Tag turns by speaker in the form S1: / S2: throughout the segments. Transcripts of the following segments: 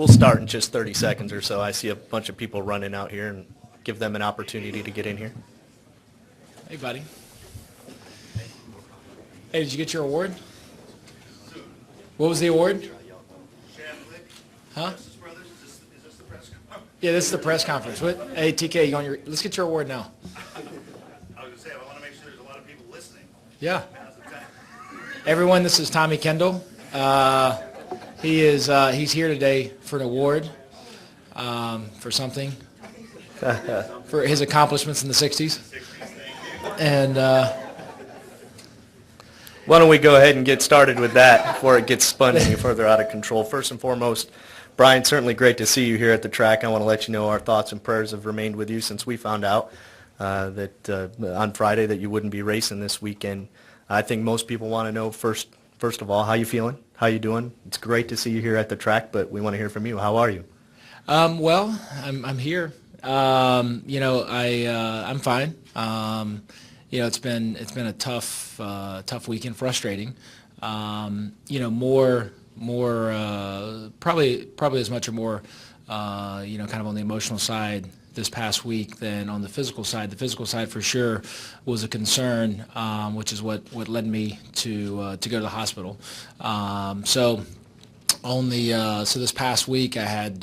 S1: we'll start in just 30 seconds or so. I see a bunch of people running out here, and give them an opportunity to get in here.
S2: Hey, buddy. Hey, did you get your award? What was the award? Huh? Yeah, this is the press conference. What? Hey, TK, you on your? Let's get your award now.
S3: I was going to say, I want to make sure there's a lot of people listening.
S2: Yeah. Everyone, this is Tommy Kendall. He's here today for an award for something, for his accomplishments in the 60s. And
S1: why don't we go ahead and get started with that before it gets spun any further out of control. First and foremost, Brian, certainly great to see you here at the track. I want to let you know our thoughts and prayers have remained with you since we found out that on Friday that you wouldn't be racing this weekend. I think most people want to know first of all, how you feeling? How you doing? It's great to see you here at the track, but we want to hear from you. How are you?
S2: Well, I'm here. I'm fine. It's been a tough weekend, frustrating. Probably as much or more, kind of on the emotional side this past week than on the physical side. The physical side for sure was a concern, which is what led me to go to the hospital. So this past week I had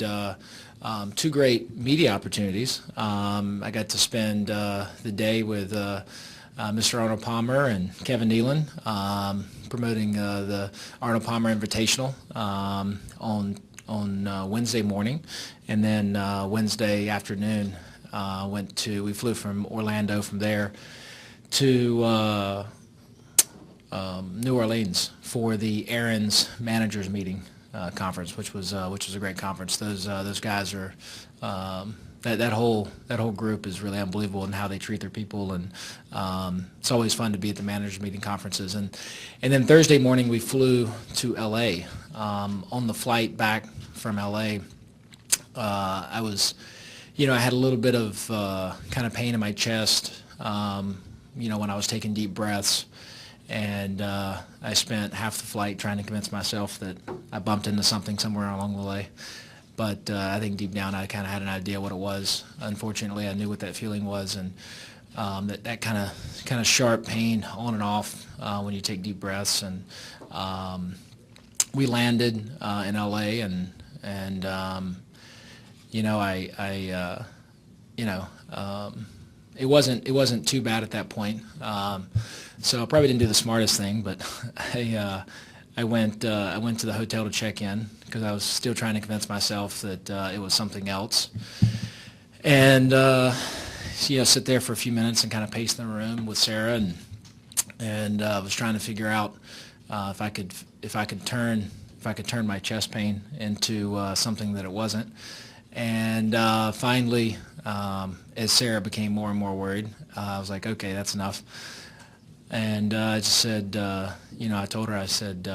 S2: two great media opportunities. I got to spend the day with Mr. Arnold Palmer and Kevin Nealon, promoting the Arnold Palmer Invitational on Wednesday morning, and then Wednesday afternoon we flew from Orlando from there to New Orleans for the Aaron's Managers Meeting conference, which was a great conference. Those guys are. That whole group is really unbelievable in how they treat their people, and it's always fun to be at the managers meeting conferences. And then Thursday morning we flew to L.A. On the flight back from L.A. I had a little bit of kind of pain in my chest, when I was taking deep breaths, and I spent half the flight trying to convince myself that I bumped into something somewhere along the way. But I think deep down I kind of had an idea what it was. Unfortunately, I knew what that feeling was, and that kind of sharp pain on and off when you take deep breaths. And we landed in L.A. and it wasn't too bad at that point. So I probably didn't do the smartest thing, but I went to the hotel to check in because I was still trying to convince myself that it was something else, and sit there for a few minutes and kind of pace in the room with Sarah, and was trying to figure out if I could turn my chest pain into something that it wasn't, and finally, as Sarah became more and more worried, I was like, okay, that's enough. And I just said, I told her, I said,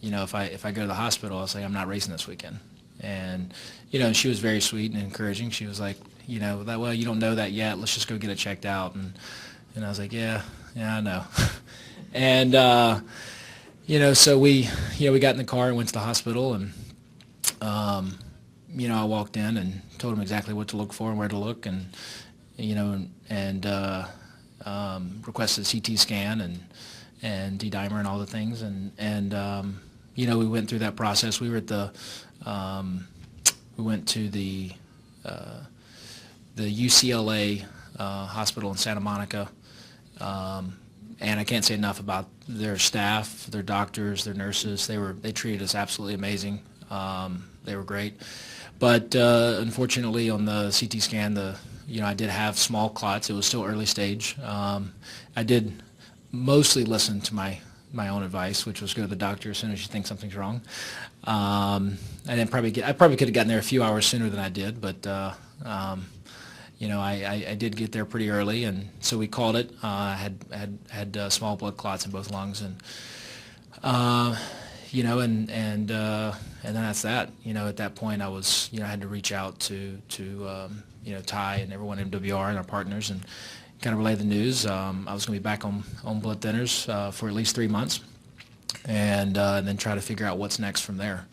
S2: if I go to the hospital, I'll say I'm not racing this weekend. And, she was very sweet and encouraging. She was like, well, you don't know that yet. Let's just go get it checked out. And I was like, yeah, I know. And, so we got in the car and went to the hospital, and, I walked in and told them exactly what to look for and where to look, and, requested a CT scan and D-dimer and all the things, and we went through that process. We were at we went to the UCLA hospital in Santa Monica, and I can't say enough about their staff, their doctors, their nurses. They treated us absolutely amazing. They were great, but unfortunately on the CT scan, I did have small clots. It was still early stage. I did mostly listen to my own advice, which was go to the doctor as soon as you think something's wrong. I probably could have gotten there a few hours sooner than I did, but I did get there pretty early, and so we called it. I had small blood clots in both lungs, and and then that's that. At that point I was, I had to reach out to Ty and everyone at MWR and our partners and kind of relay the news. I was going to be back on blood thinners for at least 3 months, and then try to figure out what's next from there.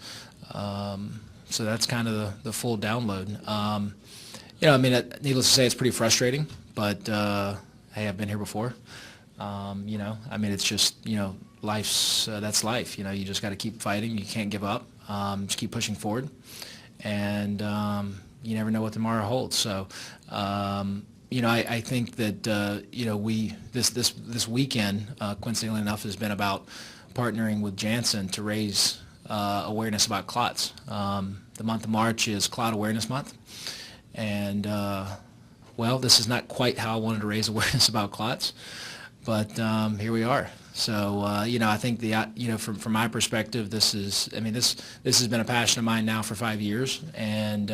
S2: So that's kind of the full download. I mean, needless to say, it's pretty frustrating, but hey, I've been here before. I mean, it's just, life's, that's life. You just got to keep fighting. You can't give up. Just keep pushing forward. And you never know what tomorrow holds. So, I think that, this weekend, coincidentally enough, has been about partnering with Janssen to raise awareness about clots. The month of March is Clot Awareness Month. And, this is not quite how I wanted to raise awareness about clots, but here we are. So, I think from my perspective, this has been a passion of mine now for 5 years, and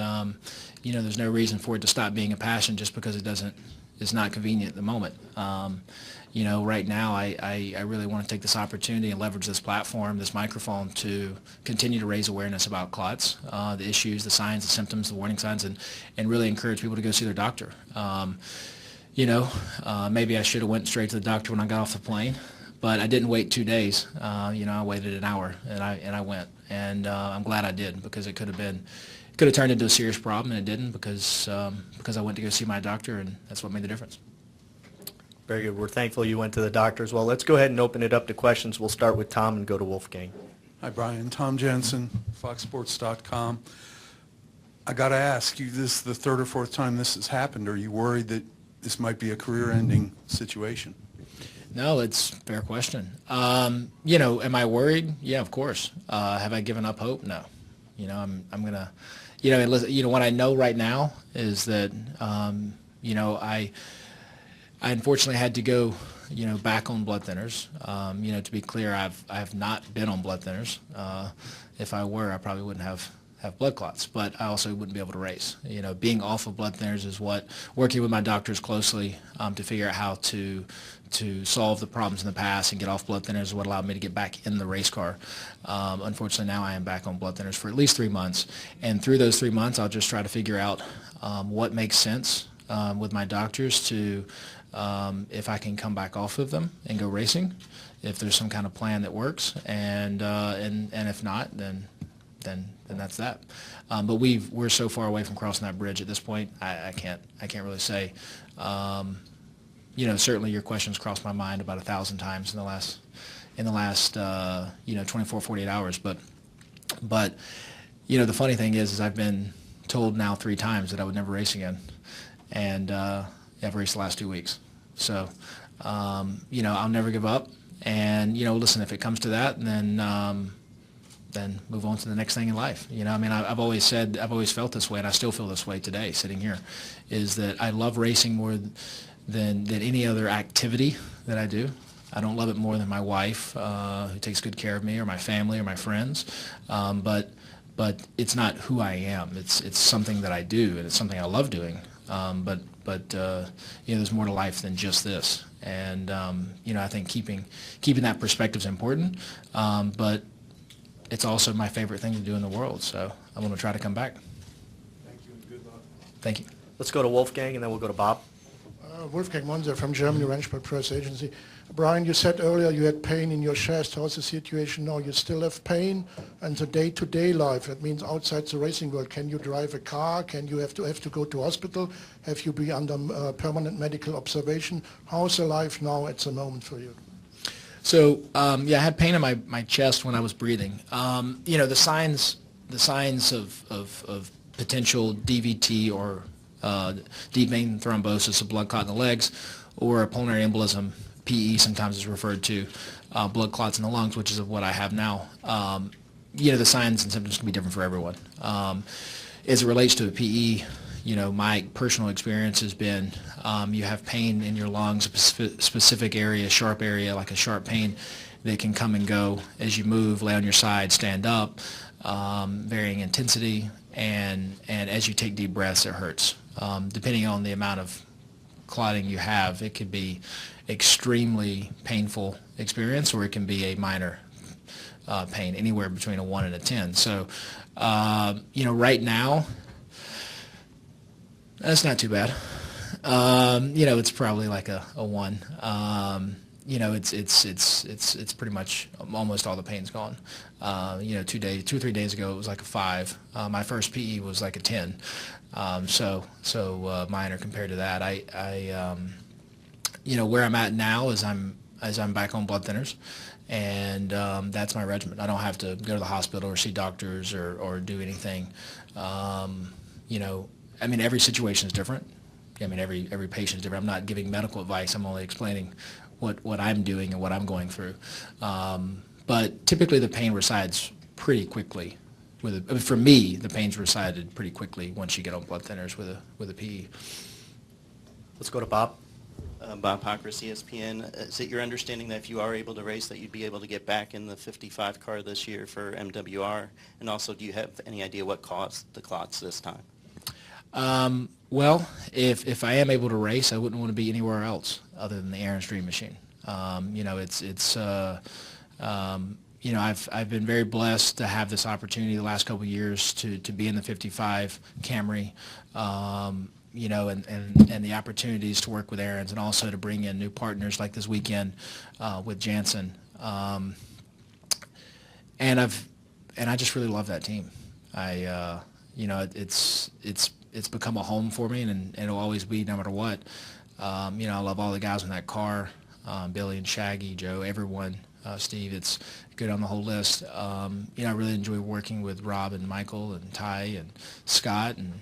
S2: there's no reason for it to stop being a passion just because it's not convenient at the moment. Right now, I really want to take this opportunity and leverage this platform, this microphone, to continue to raise awareness about clots, the issues, the signs, the symptoms, the warning signs, and really encourage people to go see their doctor. Maybe I should have went straight to the doctor when I got off the plane, but I didn't wait 2 days. I waited an hour, and I went, and I'm glad I did, because it could have turned into a serious problem, and it didn't, because I went to go see my doctor, and that's what made the difference.
S1: Very good. We're thankful you went to the doctor as well. Let's go ahead and open it up to questions. We'll start with Tom and go to Wolfgang.
S4: Hi, Brian. Tom Jensen, foxsports.com. I got to ask you, this is the third or fourth time this has happened. Are you worried that this might be a career-ending situation?
S2: No, it's a fair question. Am I worried? Yeah, of course. Have I given up hope? No. I'm gonna, what I know right now is that, I unfortunately had to go, back on blood thinners. To be clear, I have not been on blood thinners. If I were, I probably wouldn't have blood clots, but I also wouldn't be able to race. Being off of blood thinners is what, working with my doctors closely to figure out how to solve the problems in the past and get off blood thinners is what allowed me to get back in the race car. Unfortunately, now I am back on blood thinners for at least 3 months, and through those 3 months, I'll just try to figure out what makes sense with my doctors to, if I can come back off of them and go racing, if there's some kind of plan that works, and if not, then that's that. But we're so far away from crossing that bridge at this point. I can't really say. Certainly your questions crossed my mind about 1,000 times in the last 24, 48 hours. But the funny thing is I've been told now 3 times that I would never race again, and I've raced the last 2 weeks. So I'll never give up. And listen, if it comes to that, then move on to the next thing in life. I've always felt this way, and I still feel this way today, sitting here, is that I love racing more than any other activity that I do. I don't love it more than my wife, who takes good care of me, or my family, or my friends. But it's not who I am. It's something that I do, and it's something I love doing. But there's more to life than just this. And I think keeping that perspective is important. But it's also my favorite thing to do in the world, so I'm going to try to come back.
S4: Thank you, and good luck.
S2: Thank you.
S1: Let's go to Wolfgang, and then we'll go to Bob.
S5: Wolfgang Monser from Germany, Ranchport Press Agency. Brian, you said earlier you had pain in your chest. How's the situation now? You still have pain? And the day-to-day life, that means outside the racing world, can you drive a car? Can you have to go to hospital? Have you be under permanent medical observation? How's the life now at the moment for you?
S2: So, I had pain in my chest when I was breathing. The signs of potential DVT or deep vein thrombosis, a blood clot in the legs, or a pulmonary embolism, PE sometimes is referred to, blood clots in the lungs, which is what I have now. The signs and symptoms can be different for everyone. As it relates to a PE, my personal experience has been you have pain in your lungs, a specific area, sharp area, like a sharp pain that can come and go as you move, lay on your side, stand up, varying intensity, and as you take deep breaths, it hurts. Depending on the amount of clotting you have, it could be extremely painful experience, or it can be a minor pain, anywhere between a 1 and a 10. So, right now, that's not too bad. It's probably like a 1. it's pretty much almost all the pain's gone. 2 or 3 days ago it was like a 5. My first PE was like a 10. So minor compared to that. Where I'm at now is I'm back on blood thinners, and that's my regimen. I don't have to go to the hospital or see doctors or do anything. Every situation is different. Every patient is different. I'm not giving medical advice. I'm only explaining what I'm doing and what I'm going through. But typically the pain resides pretty quickly. For me, the pain's resided pretty quickly once you get on blood thinners with a PE.
S1: Let's go to Bob.
S6: Bob Hocker, CSPN. Is it your understanding that if you are able to race, that you'd be able to get back in the 55 car this year for MWR? And also, do you have any idea what caused the clots this time?
S2: Well, if I am able to race, I wouldn't want to be anywhere else other than the Aaron's Dream Machine. I've been very blessed to have this opportunity the last couple of years to be in the 55 Camry, and the opportunities to work with Aaron's, and also to bring in new partners like this weekend with Jansen. And I just really love that team. It's become a home for me, and it'll always be no matter what. I love all the guys in that car, Billy and Shaggy, Joe, everyone, Steve. It's good on the whole list. I really enjoy working with Rob and Michael and Ty and Scott and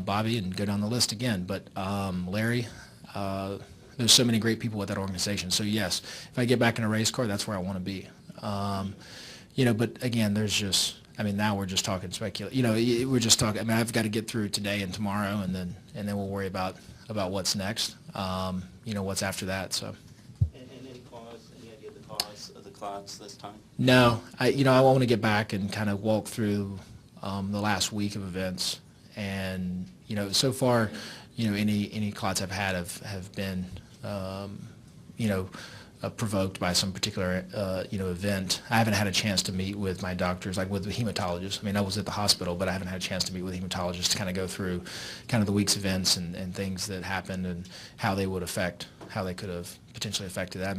S2: Bobby, and go down the list again. But Larry, there's so many great people with that organization. So yes, if I get back in a race car, that's where I want to be. But again, there's just, now we're just talking speculation. We're just talking. I've got to get through today and tomorrow, and then we'll worry about what's next. What's after that. So.
S6: And any idea of the cause of the clots this time?
S2: No, I want to get back and kind of walk through the last week of events, and so far, any clots I've had have been provoked by some particular event. I haven't had a chance to meet with my doctors, like with the hematologist. I was at the hospital, but I haven't had a chance to meet with the hematologist to kind of go through kind of the week's events and things that happened and how they could have potentially affected that.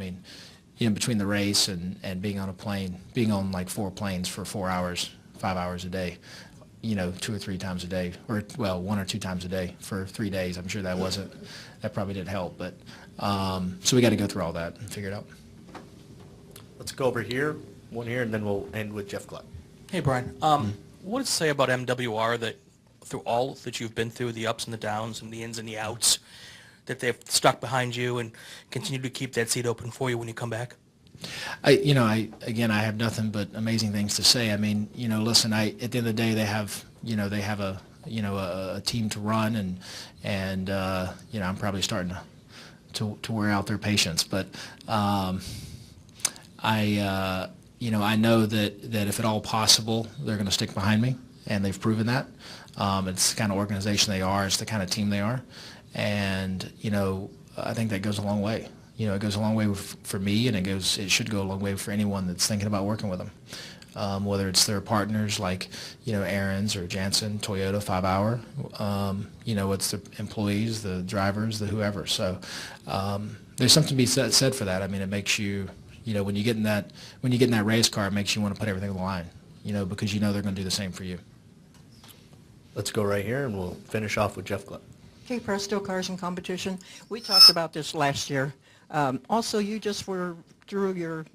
S2: Between the race and being on a plane, being on like 4 planes for 4 hours, 5 hours a day, 2 or 3 times a day, or 1 or 2 times a day for 3 days. I'm sure that probably didn't help, but so we got to go through all that and figure it out.
S1: Let's go over here, one here, and then we'll end with Jeff Gluck.
S7: Hey, Brian. What does it say about MWR that through all that you've been through, the ups and the downs and the ins and the outs, that they've stuck behind you and continue to keep that seat open for you when you come back?
S2: I have nothing but amazing things to say. Listen, at the end of the day, they have a team to run, and I'm probably starting to wear out their patience, but I know that if at all possible, they're going to stick behind me, and they've proven that. It's the kind of organization they are. It's the kind of team they are, and I think that goes a long way. It goes a long way for me, and it should go a long way for anyone that's thinking about working with them. Whether it's their partners like, Aaron's or Jansen, Toyota, 5 Hour, it's the employees, the drivers, the whoever. So there's something to be said for that. It makes you, when you get in that race car, it makes you want to put everything on the line, because they're going to do the same for you.
S1: Let's go right here, and we'll finish off with Jeff Gluck.
S8: Okay, Presto Cars and Competition. We talked about this last year. Also, you just were through your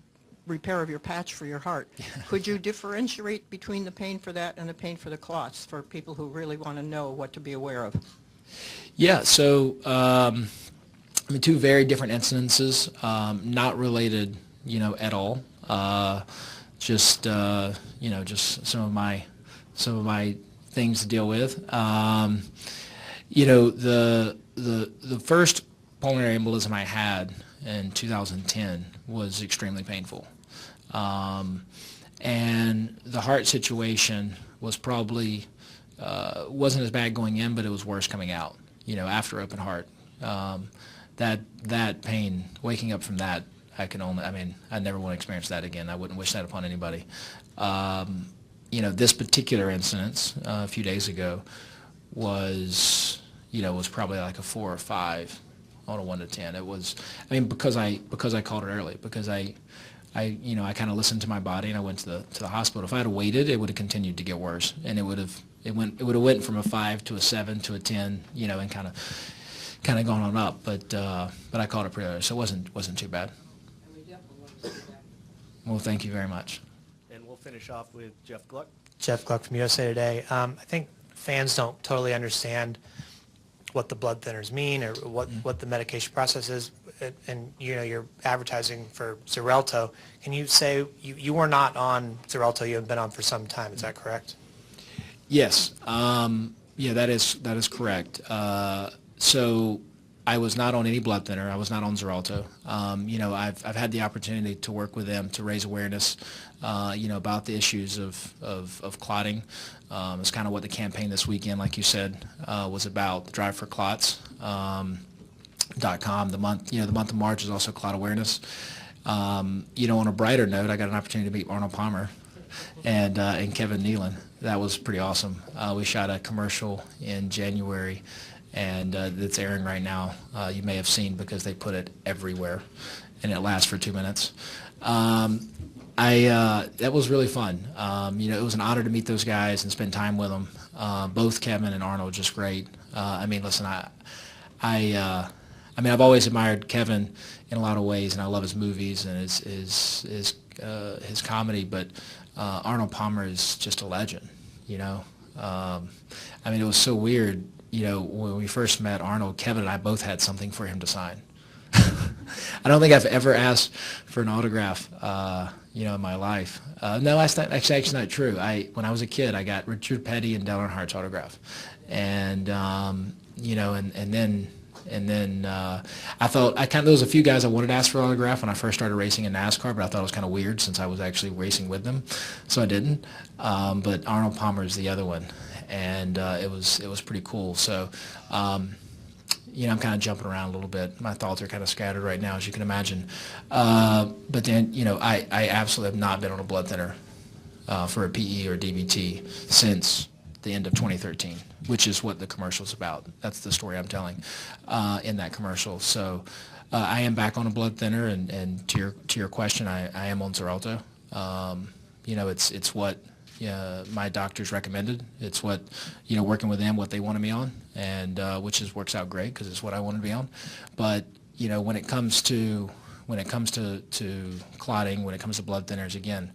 S8: repair of your patch for your heart. Could you differentiate between the pain for that and the pain for the clots for people who really want to know what to be aware of?
S2: Yeah, so 2 very different incidences, not related, at all. Just some of my things to deal with. The first pulmonary embolism I had in 2010 was extremely painful. And the heart situation was probably, wasn't as bad going in, but it was worse coming out, after open heart. That pain, waking up from that, I never want to experience that again. I wouldn't wish that upon anybody. This particular incident a few days ago was probably like a 4 or 5 on a 1 to 10. It was, I mean, because I called it early, because I kind of listened to my body, and I went to the hospital. If I had waited, it would have continued to get worse, and it would have went from a 5 to a 7 to a 10, and kind of gone on up. But I called it pretty early, so it wasn't too bad. Well, thank you very much.
S1: And we'll finish off with Jeff Gluck.
S9: Jeff Gluck from USA Today. I think fans don't totally understand what the blood thinners mean or what the medication process is. And you're advertising for Xarelto. Can you say you were not on Xarelto? You have been on for some time. Is that correct?
S2: Yes. Yeah, that is correct. So I was not on any blood thinner. I was not on Xarelto. I've had the opportunity to work with them to raise awareness, about the issues of clotting. It's kind of what the campaign this weekend, like you said, was about. The Drive for Clots. .com. The month of March is also clot awareness. On a brighter note, I got an opportunity to meet Arnold Palmer and Kevin Nealon. That was pretty awesome. We shot a commercial in January, and it's airing right now. You may have seen because they put it everywhere, and it lasts for 2 minutes. That was really fun. It was an honor to meet those guys and spend time with them. Both Kevin and Arnold, just great. Listen, I've always admired Kevin in a lot of ways, and I love his movies and his comedy. But Arnold Palmer is just a legend. It was so weird. When we first met Arnold, Kevin and I both had something for him to sign. I don't think I've ever asked for an autograph, in my life. No, that's actually not true. When I was a kid, I got Richard Petty and Dale Earnhardt's autograph, and then I thought there was a few guys I wanted to ask for an autograph when I first started racing in NASCAR, but I thought it was kind of weird since I was actually racing with them, so I didn't. But Arnold Palmer is the other one, and it was pretty cool. So, I'm kind of jumping around a little bit. My thoughts are kind of scattered right now, as you can imagine. But then, I absolutely have not been on a blood thinner for a PE or DBT since the end of 2013, which is what the commercial's about. That's the story I'm telling in that commercial. So I am back on a blood thinner, and to your question, I am on Xarelto. It's what my doctors recommended. It's what working with them, what they wanted me on, and which works out great because it's what I wanted to be on. But when it comes to clotting, when it comes to blood thinners, again,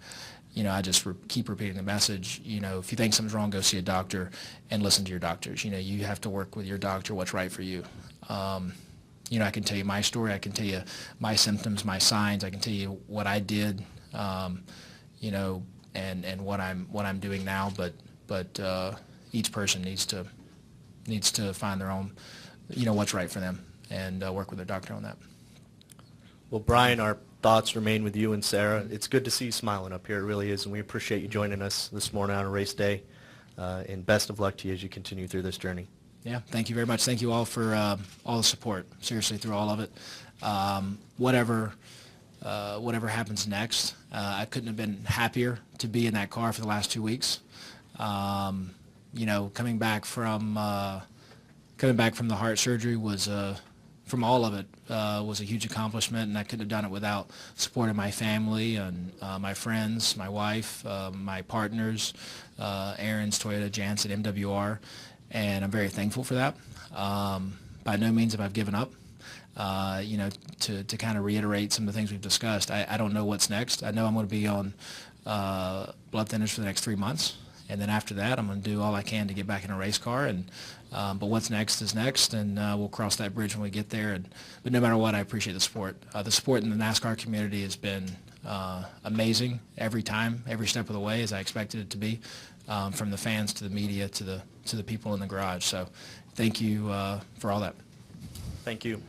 S2: I just keep repeating the message. If you think something's wrong, go see a doctor and listen to your doctors. You have to work with your doctor what's right for you. I can tell you my story. I can tell you my symptoms, my signs. I can tell you what I did, and what I'm doing now. But each person needs to find their own, what's right for them, and work with their doctor on that.
S1: Well, Brian, our thoughts remain with you and Sarah. It's good to see you smiling up here. It really is, and we appreciate you joining us this morning on a race day. And best of luck to you as you continue through this journey.
S2: Yeah, thank you very much. Thank you all for all the support, seriously, through all of it. Whatever happens next, I couldn't have been happier to be in that car for the last 2 weeks. Coming back from the heart surgery was from all of it was a huge accomplishment, and I couldn't have done it without support of my family and my friends, my wife, my partners, Aaron's Toyota, Jansen, MWR, and I'm very thankful for that. By no means have I given up. To kind of reiterate some of the things we've discussed, I don't know what's next. I know I'm going to be on blood thinners for the next 3 months, and then after that, I'm going to do all I can to get back in a race car. But what's next is next, and we'll cross that bridge when we get there. But no matter what, I appreciate the support. The support in the NASCAR community has been amazing every time, every step of the way, as I expected it to be, from the fans to the media to the people in the garage. So thank you for all that.
S1: Thank you.